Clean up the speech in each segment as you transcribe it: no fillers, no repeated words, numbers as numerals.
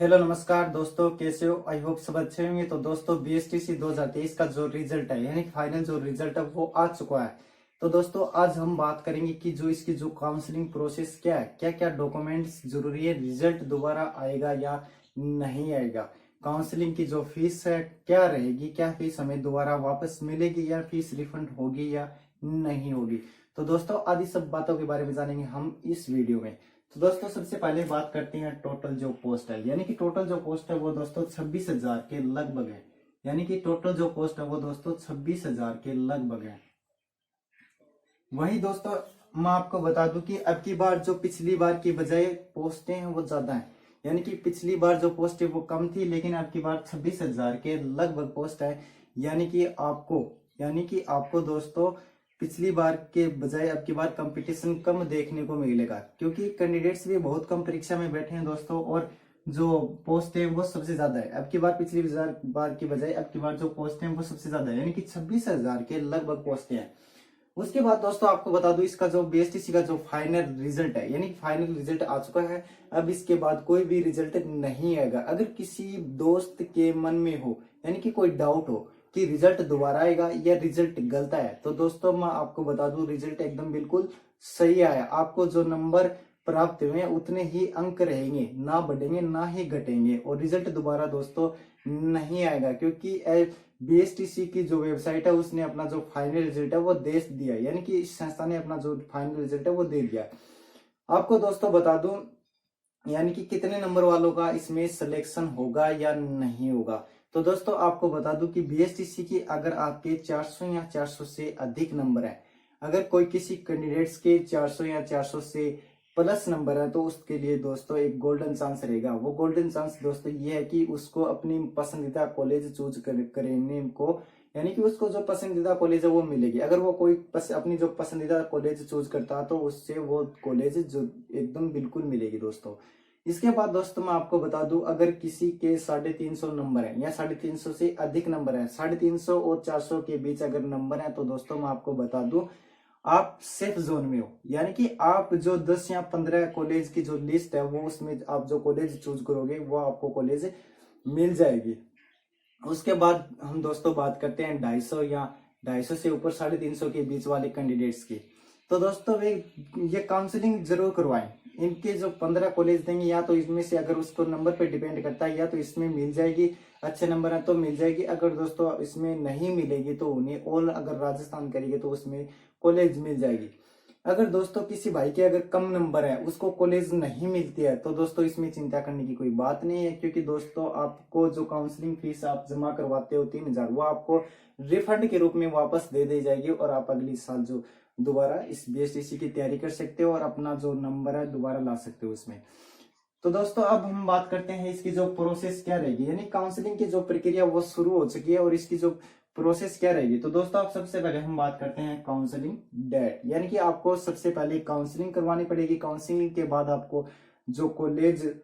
Hello नमस्कार दोस्तों, कैसे हो? आई होप सब अच्छे होंगे। तो दोस्तों बीएसटीसी 2023 का जो रिजल्ट है यानी फाइनल जो रिजल्ट है वो आ चुका है। तो दोस्तों आज हम बात करेंगे कि जो इसकी जो काउंसलिंग प्रोसेस क्या है, क्या क्या डॉक्यूमेंट्स जरूरी है, रिजल्ट दोबारा आएगा या नहीं आएगा, काउंसलिंग की जो फीस है क्या रहेगी, क्या फीस हमें दोबारा वापस मिलेगी या फीस रिफंड होगी या नहीं होगी। तो दोस्तों आदि सब बातों के बारे में जानेंगे हम इस वीडियो में। तो दोस्तों सबसे पहले बात करते हैं टोटल जो पोस्ट है, यानी कि टोटल जो पोस्ट है वो दोस्तों 26,000 के लगभग है। यानी कि टोटल जो पोस्ट है वो दोस्तों 26,000 के लगभग है। वही दोस्तों मैं आपको बता दूं कि अब की बार जो पिछली बार की बजाय पोस्टें हैं वो ज्यादा है। यानी कि पिछली बार जो पोस्ट है वो कम थी, लेकिन अब की बार 26,000 के लगभग पोस्ट है। यानी कि आपको दोस्तों पिछली बार के बजाय अब की बार कंपटीशन कम देखने को मिलेगा, क्योंकि कैंडिडेट्स भी बहुत कम परीक्षा में बैठे हैं दोस्तों, और जो पोस्ट है वो सबसे ज्यादा है। अब की बार पिछली बार की बजाय अब की बार जो पोस्ट है वो सबसे ज्यादा है, यानी कि 26,000 के लगभग पोस्ट हैं। उसके बाद दोस्तों आपको बता दूं इसका जो बीएसटीसी का जो फाइनल रिजल्ट है, यानी फाइनल रिजल्ट आ चुका है। अब इसके बाद कोई भी रिजल्ट नहीं आएगा। अगर किसी दोस्त के मन में हो, यानी कि कोई डाउट हो कि रिजल्ट दोबारा आएगा या रिजल्ट गलत है, तो दोस्तों मैं आपको बता दूं रिजल्ट एकदम बिल्कुल सही आया। आपको जो नंबर प्राप्त हुए उतने ही अंक रहेंगे, ना बढ़ेंगे ना ही घटेंगे, और रिजल्ट दोबारा दोस्तों नहीं आएगा, क्योंकि बीएसटीसी की जो वेबसाइट है उसने अपना जो फाइनल रिजल्ट है वो दे दिया, यानी कि इस संस्था ने अपना जो फाइनल रिजल्ट है वो दे दिया। आपको दोस्तों बता दूं यानी कि कितने नंबर वालों का इसमें सिलेक्शन होगा या नहीं होगा। तो दोस्तों आपको बता दूं कि बीएसटीसी की अगर आपके 400 या 400 से अधिक नंबर है, अगर कोई किसी कैंडिडेट्स के 400 या 400 से प्लस नंबर है, तो उसके लिए दोस्तों एक गोल्डन चांस रहेगा। वो गोल्डन चांस दोस्तों ये है कि उसको अपनी पसंदीदा कॉलेज चूज करने को, यानी कि उसको जो पसंदीदा कॉलेज है वो मिलेगी। अगर वो कोई अपनी जो पसंदीदा कॉलेज चूज करता है तो उससे वो कॉलेज जो एकदम बिल्कुल मिलेगी दोस्तों। इसके बाद दोस्तों मैं आपको बता दूं, अगर किसी के 350 नंबर है या 350 से अधिक नंबर है, 350 और 400 के बीच अगर नंबर है, तो दोस्तों मैं आपको बता दूं आप सेफ जोन में हो। यानी कि आप जो 10 या 15 कॉलेज की जो लिस्ट है वो उसमें आप जो कॉलेज चूज करोगे वो आपको कॉलेज मिल जाएगी। उसके बाद हम दोस्तों बात करते हैं 250 या 250 से ऊपर 350 के बीच वाले कैंडिडेट्स की। तो दोस्तों वे ये काउंसलिंग जरूर करवाएं। इनके जो 15 कॉलेज देंगे, या तो इसमें से अगर उसको नंबर पे डिपेंड करता है, या तो इसमें मिल जाएगी, अच्छे नंबर है तो मिल जाएगी। अगर दोस्तों इसमें नहीं मिलेगी तो उन्हें और अगर राजस्थान करेंगे तो उसमें कॉलेज मिल जाएगी। अगर दोस्तों किसी भाई के अगर कम नंबर है उसको कॉलेज नहीं मिलती है, तो दोस्तों इसमें चिंता करने की कोई बात नहीं है, क्योंकि दोस्तों आपको जो काउंसलिंग फीस आप जमा करवाते हो 3,000, वो आपको रिफंड के रूप में वापस दे दी जाएगी, और आप अगली साल जो दोबारा इस बीएसटीसी की तैयारी कर सकते हो और अपना जो नंबर है दोबारा ला सकते हो इसमें। तो दोस्तों अब हम बात करते हैं इसकी जो प्रोसेस क्या रहेगी, यानी काउंसलिंग की जो प्रक्रिया वो शुरू हो चुकी है और इसकी जो प्रोसेस क्या रहेगी। तो दोस्तों आप सबसे पहले हम बात करते हैं काउंसलिंग डेट, यानी कि आपको सबसे पहले काउंसलिंग करवानी पड़ेगी। काउंसलिंग के बाद आपको जो कॉलेज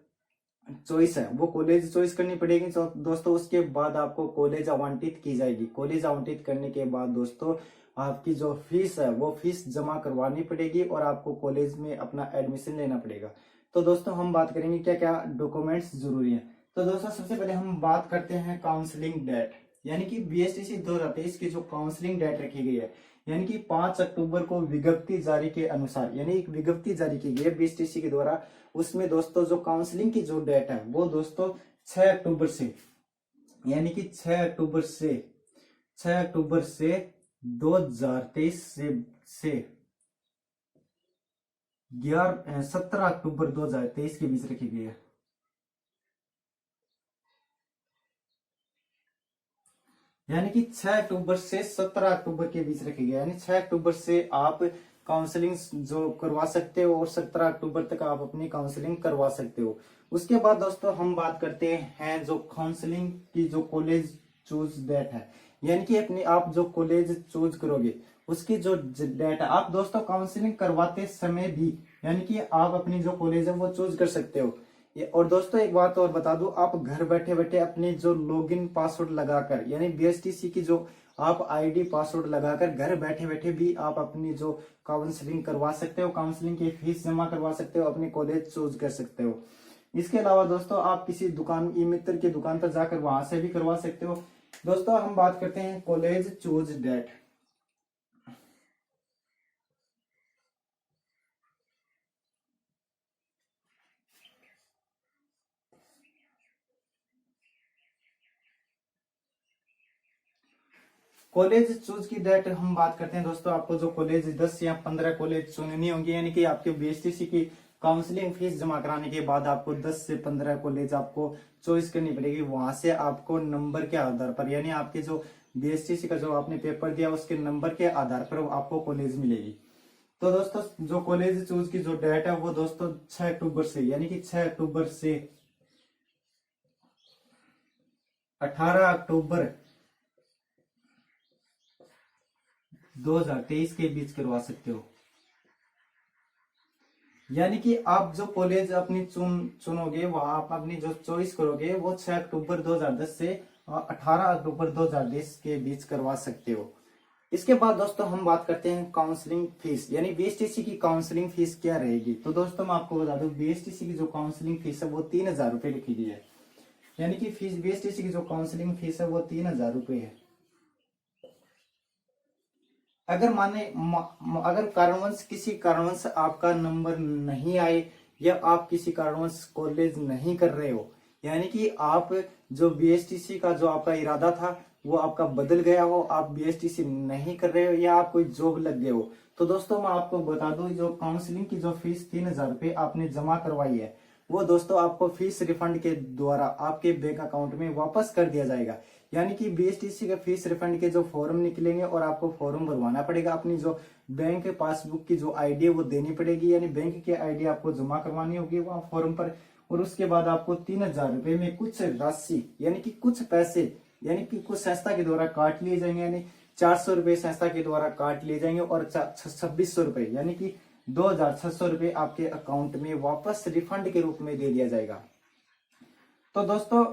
चॉइस है वो कॉलेज चॉइस करनी पड़ेगी। तो दोस्तों उसके बाद आपको कॉलेज आवंटित की जाएगी। कॉलेज आवंटित करने के बाद दोस्तों आपकी जो फीस है वो फीस जमा करवानी पड़ेगी और आपको कॉलेज में अपना एडमिशन लेना पड़ेगा। तो दोस्तों हम बात करेंगे क्या क्या डॉक्यूमेंट्स जरूरी है। तो दोस्तों सबसे पहले हम बात करते हैं काउंसलिंग डेट, यानी कि बीएसटीसी 2023 की जो काउंसलिंग डेट रखी गई है, यानी कि 5 अक्टूबर को विज्ञप्ति जारी के अनुसार, यानी एक विज्ञप्ति जारी की गई है बीएसटीसी के द्वारा। उसमें दोस्तों जो काउंसलिंग की जो डेट है वो दोस्तों 6 अक्टूबर से, यानी कि 6 अक्टूबर से 2023 से 17 अक्टूबर 2023 के बीच रखी गई है। यानी कि 6 अक्टूबर से 17 अक्टूबर के बीच रखी गई, यानी 6 अक्टूबर से आप काउंसलिंग जो करवा सकते हो और 17 अक्टूबर तक आप अपनी काउंसलिंग करवा सकते हो। उसके बाद दोस्तों हम बात करते हैं जो काउंसलिंग की जो कॉलेज चूज डेट है, यानी कि अपनी आप जो कॉलेज चूज करोगे उसकी जो डेट है। आप दोस्तों काउंसलिंग करवाते समय भी, यानी कि आप अपनी जो कॉलेज है वो चूज कर सकते हो। और दोस्तों एक बात और बता दूं, आप घर बैठे बैठे अपने जो लॉगिन पासवर्ड लगाकर, यानी बीएसटीसी की जो आप आईडी पासवर्ड लगाकर घर बैठे बैठे भी आप अपनी जो काउंसलिंग करवा सकते हो, काउंसलिंग की फीस जमा करवा सकते हो, अपनी कॉलेज चूज कर सकते हो। इसके अलावा दोस्तों आप किसी दुकान ई मित्र की दुकान पर जाकर वहां से भी करवा सकते हो। दोस्तों हम बात करते हैं college choose date. College choose की डेट हम बात करते हैं दोस्तों, आपको जो कॉलेज 10 या 15 कॉलेज चुननी होंगी, यानी कि आपके बीएसटीसी की काउंसलिंग फीस जमा कराने के बाद आपको 10 से 15 कॉलेज आपको चॉइस करनी पड़ेगी। वहां से आपको नंबर के आधार पर, यानी आपके जो बीएसटीसी का जो आपने पेपर दिया उसके नंबर के आधार पर आपको कॉलेज मिलेगी। तो दोस्तों जो कॉलेज चूज की जो डेट है वो दोस्तों 6 अक्टूबर से, यानी कि 6 अक्टूबर से 18 अक्टूबर 2023 के बीच करवा सकते हो। यानी कि आप जो कॉलेज अपनी चुनोगे, वहां आप अपनी जो चॉइस करोगे वो 6 अक्टूबर 2010 से 18 अक्टूबर 2020 के बीच करवा सकते हो। इसके बाद दोस्तों हम बात करते हैं काउंसलिंग फीस, यानी बीएसटीसी की काउंसलिंग फीस क्या रहेगी। तो दोस्तों मैं आपको बता दूं, बीएसटीसी की जो काउंसलिंग फीस है वो 3000 रुपए लिखी गई है। यानी कि फीस बीएसटीसी की जो काउंसलिंग फीस है वो 3000 रुपए है। अगर अगर कारणवश किसी कारणवश आपका नंबर नहीं आए, या आप किसी कारणवश कॉलेज नहीं कर रहे हो, यानी कि आप जो बीएसटीसी का जो आपका इरादा था वो आपका बदल गया हो, आप बीएसटीसी नहीं कर रहे हो, या आप कोई जॉब लग गए हो, तो दोस्तों मैं आपको बता दूं, जो काउंसलिंग की जो फीस 3000 रुपए आपने जमा करवाई है वो दोस्तों आपको फीस रिफंड के द्वारा आपके बैंक अकाउंट में वापस कर दिया जाएगा। यानी कि बीएसटीसी के फीस रिफंड के जो फॉर्म निकलेंगे और आपको फॉर्म भरवाना पड़ेगा, अपनी जो बैंक पासबुक की जो आईडी है वो देनी पड़ेगी, यानी बैंक की आईडी आपको जमा करवानी होगी वहां फॉर्म पर। और उसके बाद आपको 3000 रुपए में कुछ राशि, यानी कि कुछ पैसे, यानी कि कुछ संस्था के द्वारा काट लिए जाएंगे, यानी 400 रुपए संस्था के द्वारा काट लिए जाएंगे, और 2600 रुपए यानी कि 2600 रुपए आपके अकाउंट में वापस रिफंड के रूप में दे दिया जाएगा। तो दोस्तों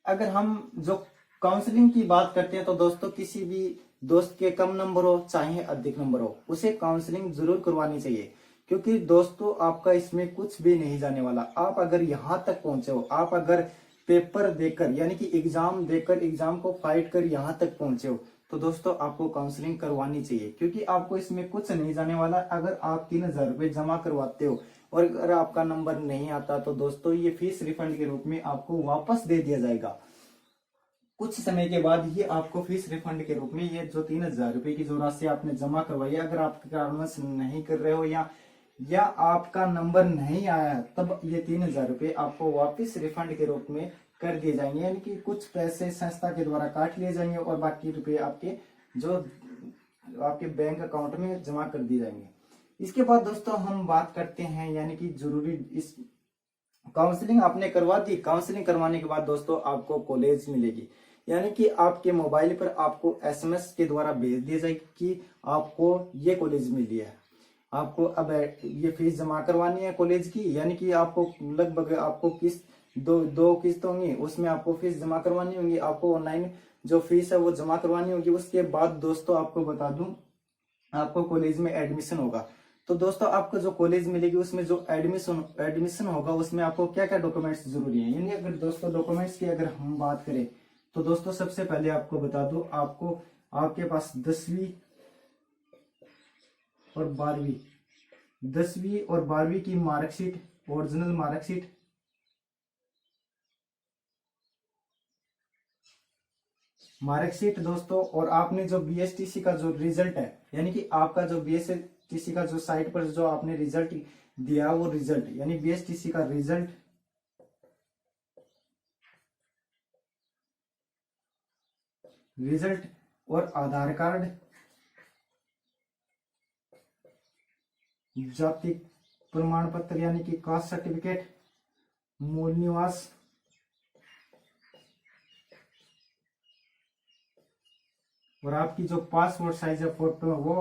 अगर हम जो काउंसलिंग की बात करते हैं, तो दोस्तों किसी भी दोस्त के कम नंबर हो चाहे अधिक नंबर हो, उसे काउंसलिंग जरूर करवानी चाहिए, क्योंकि दोस्तों आपका इसमें कुछ भी नहीं जाने वाला। आप अगर यहां तक पहुंचे हो, आप अगर पेपर देकर, यानी कि एग्जाम देकर, एग्जाम को फाइट कर यहां तक पहुंचे हो, तो दोस्तों आपको काउंसलिंग करवानी चाहिए, क्योंकि आपको इसमें कुछ नहीं जाने वाला। अगर आप 3000 रुपए जमा करवाते हो और अगर आपका नंबर नहीं आता, तो दोस्तों ये फीस रिफंड के रूप में आपको वापस दे दिया जाएगा। कुछ समय के बाद ही आपको फीस रिफंड के रूप में ये जो 3000 रुपए की जो राशि आपने जमा करवाई है, अगर आप कारणवश नहीं कर रहे हो, या आपका नंबर नहीं आया, तब ये 3000 रुपए आपको वापस रिफंड के रूप में कर दिए जाएंगे। यानी कि कुछ पैसे संस्था के द्वारा काट लिए जाएंगे और बाकी रुपए आपके जो आपके बैंक अकाउंट में जमा कर दिए जाएंगे। इसके बाद दोस्तों हम बात करते हैं, यानी कि जरूरी इस काउंसलिंग आपने करवा दी, काउंसलिंग करवाने के बाद दोस्तों आपको कॉलेज मिलेगी, यानी कि आपके मोबाइल पर आपको एसएमएस के द्वारा भेज दिया जाएगी कि आपको ये कॉलेज मिली है। आपको अब ये फीस जमा करवानी है कॉलेज की, यानी कि आपको लगभग आपको दो किस्त होंगी, उसमें आपको फीस जमा करवानी होगी। आपको ऑनलाइन जो फीस है वो जमा करवानी होगी। उसके बाद दोस्तों आपको बता दूं, आपको कॉलेज में एडमिशन होगा। तो दोस्तों आपको जो कॉलेज मिलेगी उसमें जो एडमिशन होगा उसमें आपको क्या क्या डॉक्यूमेंट्स जरूरी है, यानी अगर दोस्तों डॉक्यूमेंट्स की अगर हम बात करें, तो दोस्तों सबसे पहले आपको बता दूं, आपको आपके पास 10वीं और 12वीं की मार्कशीट, ओरिजिनल मार्कशीट दोस्तों, और आपने जो बीएसटीसी का जो रिजल्ट है, यानी कि आपका जो बीएसटीसी का जो साइट पर जो आपने रिजल्ट दिया वो रिजल्ट, यानी बीएसटीसी का रिजल्ट और आधार कार्ड, जाति प्रमाण पत्र यानी कि कास्ट सर्टिफिकेट, मूल निवास, और आपकी जो पासपोर्ट साइज है फोटो, वो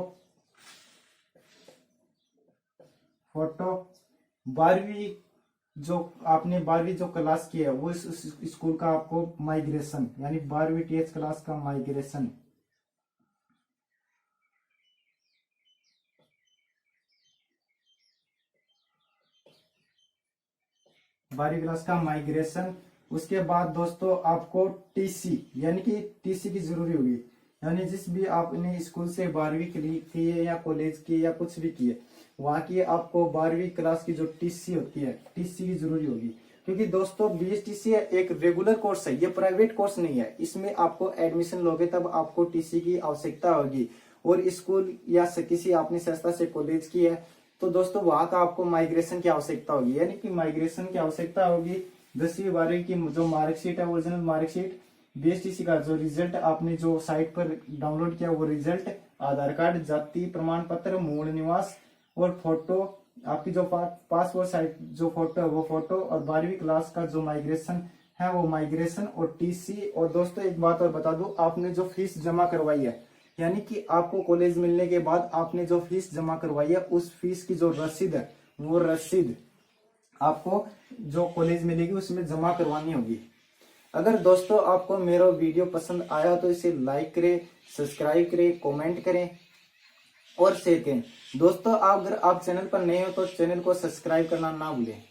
फोटो, 12वीं जो आपने 12वीं जो क्लास की है वो इस स्कूल का आपको माइग्रेशन, यानी 12वीं टीएच क्लास का माइग्रेशन, 12वीं क्लास का माइग्रेशन। उसके बाद दोस्तों आपको टीसी यानी कि टीसी की जरूरी होगी, यानी जिस भी आपने स्कूल से 12वीं की है या कॉलेज की या कुछ भी की है, वहाँ की आपको 12वीं क्लास की जो टीसी होती है, टीसी की जरूरी होगी। क्योंकि दोस्तों बीएसटीसी एक रेगुलर कोर्स है, ये प्राइवेट कोर्स नहीं है। इसमें आपको एडमिशन लोगे तब आपको टीसी की आवश्यकता होगी। और स्कूल या किसी आपने संस्था से कॉलेज की है तो दोस्तों वहां का आपको माइग्रेशन की आवश्यकता होगी, यानी कि माइग्रेशन की आवश्यकता होगी। 10वीं 12वीं की जो मार्कशीट है, ओरिजिनल मार्कशीट, बीएसटीसी का जो रिजल्ट आपने जो साइट पर डाउनलोड किया वो रिजल्ट, आधार कार्ड, जाति प्रमाण पत्र, मूल निवास और फोटो, आपकी जो पासपोर्ट साइज जो फोटो है वो फोटो, और 12वीं क्लास का जो माइग्रेशन है वो माइग्रेशन और टीसी। और दोस्तों एक बात और बता दूं, आपने जो फीस जमा करवाई है, यानी कि आपको कॉलेज मिलने के बाद आपने जो फीस जमा करवाई है उस फीस की जो रसीद है वो रसीद आपको जो कॉलेज मिलेगी उसमें जमा करवानी होगी। अगर दोस्तों आपको मेरा वीडियो पसंद आया तो इसे लाइक करें, सब्सक्राइब करें, कमेंट करें और शेयर करें। दोस्तों अगर आप चैनल पर नए हो तो चैनल को सब्सक्राइब करना ना भूलें।